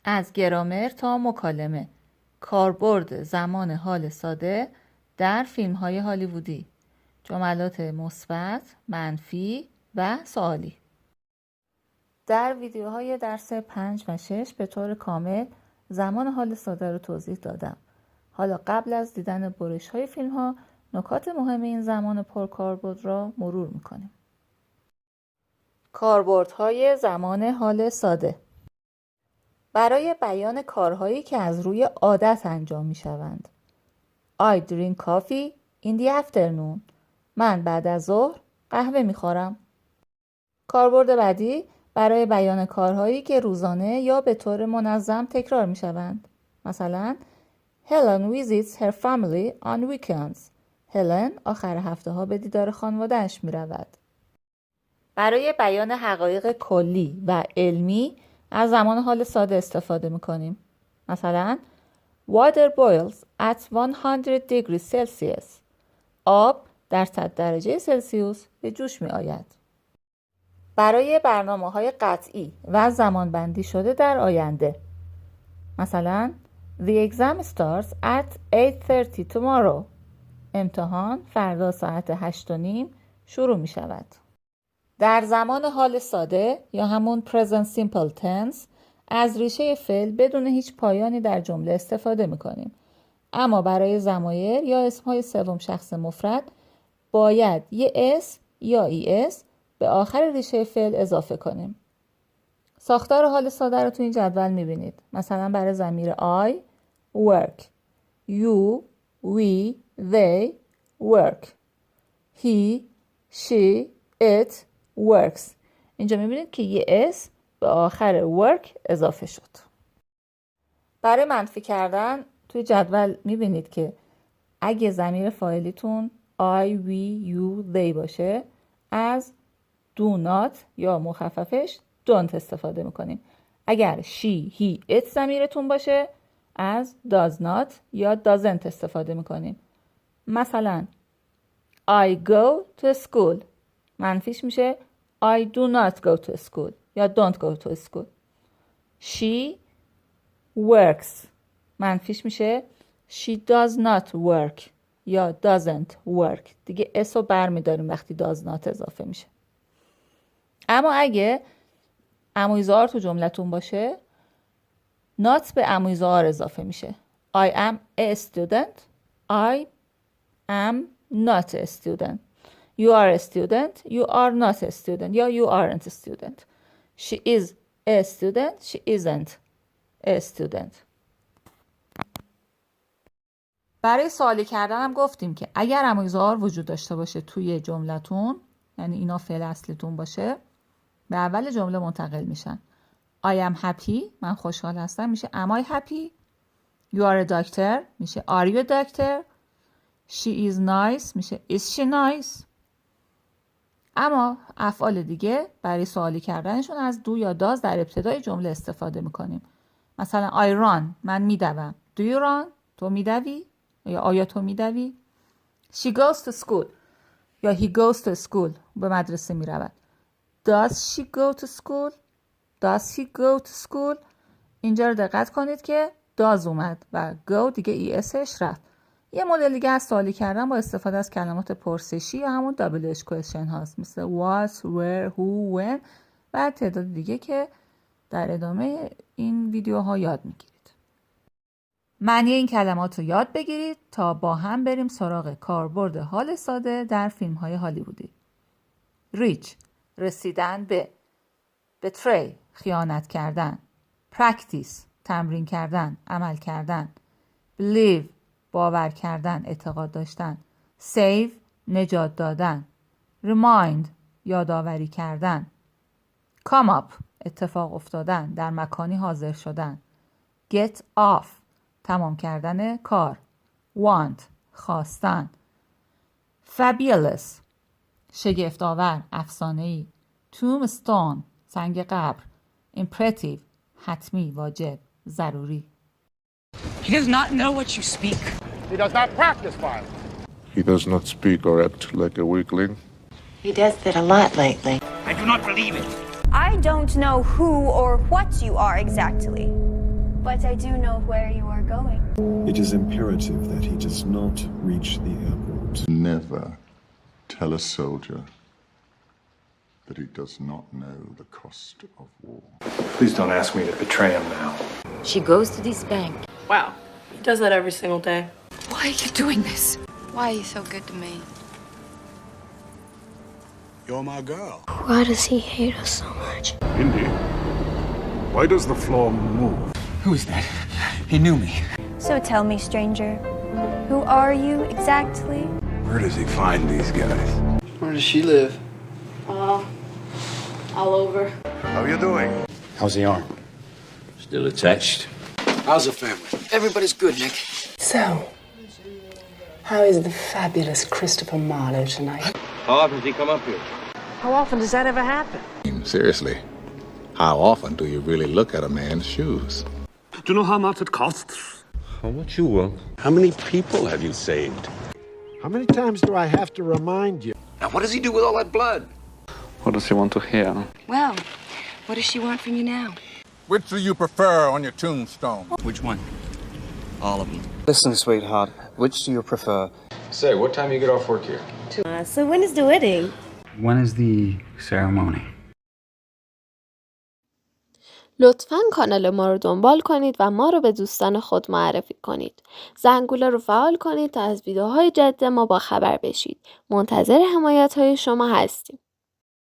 از گرامر تا مکالمه، کاربرد زمان حال ساده در فیلم‌های هالیوودی، جملات مثبت، منفی و سوالی. در ویدیوهای درس 5 و 6 به طور کامل زمان حال ساده رو توضیح دادم. حالا قبل از دیدن برش‌های فیلم‌ها، نکات مهم این زمان پرکاربرد را مرور می‌کنیم. کاربردهای زمان حال ساده برای بیان کارهایی که از روی عادت انجام می‌شوند. I drink coffee in the afternoon. من بعد از ظهر قهوه می‌خورم. کاربرد بعدی برای بیان کارهایی که روزانه یا به طور منظم تکرار می‌شوند. مثلا Helen visits her family on weekends. هلن آخر هفته‌ها به دیدار خانواده‌اش می‌رود. برای بیان حقایق کلی و علمی از زمان حال ساده استفاده می‌کنیم. مثلا Water boils at 100 degrees Celsius. آب در 100 درجه سلسیوس به جوش می‌آید. برای برنامه‌های قطعی و زمانبندی شده در آینده. مثلا The exam starts at 8:30 tomorrow. امتحان فردا ساعت 8:30 شروع می شود. در زمان حال ساده یا همون present simple tense از ریشه فعل بدون هیچ پایانی در جمله استفاده می کنیم. اما برای ضمایر یا اسمهای سوم شخص مفرد باید یه اس یا es به آخر ریشه فعل اضافه کنیم. ساختار حال ساده رو تو این جدول می بینید. مثلا برای ضمیر I work, you, we, they work, he, she, it works. اینجا میبینید که یه اس به آخر work اضافه شد. برای منفی کردن توی جدول میبینید که اگه ضمیر فاعلیتون I, we, you, they باشه از do not یا مخففش don't استفاده میکنیم. اگر she, he, it ضمیرتون باشه از does not یا doesn't استفاده میکنیم. مثلا I go to school منفیش میشه I do not go to school یا don't go to school. She works منفیش میشه she does not work یا doesn't work. دیگه اس رو برمیداریم وقتی does not اضافه میشه. اما اگه عمویزار تو جملتون باشه not به عمویزار اضافه میشه. I am a student. I am not a student. You are a student. You are not a student. یا you aren't a student. She is a student. She isn't a student. برای سوالی کردن هم گفتیم که اگر عمویزار وجود داشته باشه توی جملتون، یعنی اینا فعل اصلیتون باشه، به اول جمله منتقل میشن. I am happy من خوشحال هستم میشه am I happy. You are a doctor میشه are you a doctor. She is nice میشه is she nice. اما افعال دیگه برای سوالی کردنشون از do یا does در ابتدای جمله استفاده میکنیم. مثلا I run من میدوم. Do you run تو میدوی یا آیا تو میدوی. She goes to school یا he goes to school به مدرسه میرود. Does she go to school Does he go to school. اینجا رو دقت کنید که does اومد و go دیگه اسش رفت. یه مدل دیگه از سوالی کردن با استفاده از کلمات پرسشی یا همون WH question هاست مثل what, where, who, when و تعداد دیگه که در ادامه این ویدیوها یاد میگیرید. معنی این کلمات رو یاد بگیرید تا با هم بریم سراغ کاربرد حال ساده در فیلم های هالیوودی. reach رسیدن به. betray خیانت کردن. practice تمرین کردن، عمل کردن. believe باور کردن، اعتقاد داشتن. save نجات دادن. remind یادآوری کردن. come up اتفاق افتادن، در مکانی حاضر شدن. get off تمام کردن کار. want خواستن. fabulous شگفت‌آور، افسانه‌ای. tombstone سنگ قبر. imperative حتمی، واجب، ضروری. He does not know what you speak. He does not practice violence. He does not speak or act like a weakling. He does that a lot lately. I do not believe it. I don't know who or what you are exactly. But I do know where you are going. It is imperative that he does not reach the airport. Never tell a soldier that he does not know the cost of war. Please don't ask me to betray him now. She goes to this bank. Wow, he does that every single day. Why are you doing this? Why are you so good to me? You're my girl. Why does he hate us so much? Indy, why does the floor move? Who is that? He knew me. So tell me, stranger, who are you exactly? Where does he find these guys? Where does she live? All over. How you doing? How's the arm? Still attached. How's the family? Everybody's good, Nick. So, how is the fabulous Christopher Marlowe tonight? How often does he come up here? How often does that ever happen? Seriously, how often do you really look at a man's shoes? Do you know how much it costs? How much you will? How many people have you saved? How many times do I have to remind you? Now what does he do with all that blood? What does he want to hear? Well, what does she want from you now? Which do you prefer on your tombstone? Which one? All of them. Listen, sweetheart, which do you prefer? Say, what time you get off work here? So when is the wedding? When is the ceremony? لطفاً کانال ما رو دنبال کنید و ما رو به دوستان خود معرفی کنید. زنگوله رو فعال کنید تا از ویدیوهای جدید ما با خبر بشید. منتظر حمایت های شما هستیم.